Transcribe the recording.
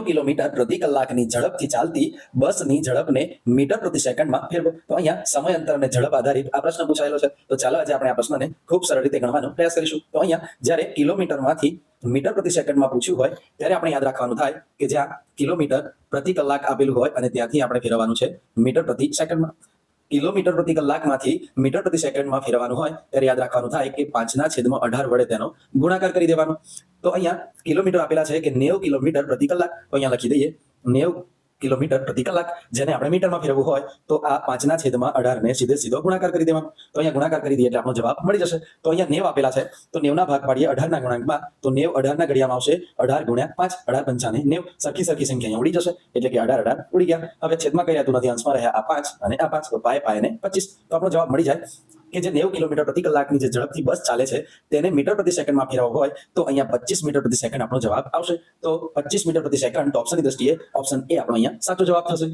Kilometre પ્રતિ કલાકની ઝડપથી ચાલતી બસની ઝડપને મીટર પ્રતિ સેકન્ડમાં ફેરવો. તો અહીંયા સમયાંતર અને ઝડપ આધારિત આ પ્રશ્ન પૂછાયેલો છે. તો ચાલો આજે આપણે આ પ્રશ્નને ખૂબ સરળ રીતે ગણવાનો પ્રયાસ કરીશું. તો અહીંયા જ્યારે કિલોમીટરમાંથી મીટર પ્રતિ સેકન્ડમાં પૂછ્યું હોય ત્યારે આપણે યાદ રાખવાનું થાય કે જ્યાં કિલોમીટર પ્રતિ કલાક આપેલું હોય અને ત્યાંથી આપણે ફેરવવાનું છે મીટર પ્રતિ સેકન્ડમાં. કિલોમીટર પ્રતિ કલાકમાંથી મીટર પ્રતિ સેકન્ડમાં ફેરવવાનું હોય ત્યારે યાદ રાખવાનું થાય કે 5/18 વડે તેનો ગુણાકાર કરી દેવાનો. તો અહીંયા કિલોમીટર આપેલા છે કે 90 કિલોમીટર પ્રતિ કલાક. તો અહીંયા લખી દઈએ 90 કિલોમીટર પ્રતિ કલાક, જેને આપણે મીટરમાં ફેરવવું હોય તો આ 5/18 ને સીધો ગુણાકાર કરી દેવાનો. તો અહીંયા ગુણાકાર કરી દઈએ એટલે આપણો જવાબ મળી જશે. તો અહીંયા 90 આપેલા છે તો 90 ના ભાગ પાડીએ 18 ના ગુણાંકમાં. તો 90 18 ના ઘડિયામાં આવશે 18 × 5, 18 × 5 90. સરખી સંખ્યા અહીંયા ઉડી જશે એટલે કે 18 ઉડી ગયા. હવે છેદમાં કઈ રહેતું નથી, અંશમાં રહ્યા આ 5 અને આ 5, તો પાય ને 25. તો આપણો જવાબ મળી જાય કે જે 90 કિલોમીટર પ્રતિ કલાકની જે ઝડપથી બસ ચાલે છે તેને મીટર પ્રતિ સેકન્ડમાં ફેરવવો હોય તો અહીંયા 25 મીટર પ્રતિ સેકન્ડ આપણો જવાબ આવશે. તો 25 મીટર પ્રતિ સેકન્ડ તો ઓપ્શનની દ્રષ્ટિએ ઓપ્શન એ આપણો અહીંયા સાચો જવાબ થશે.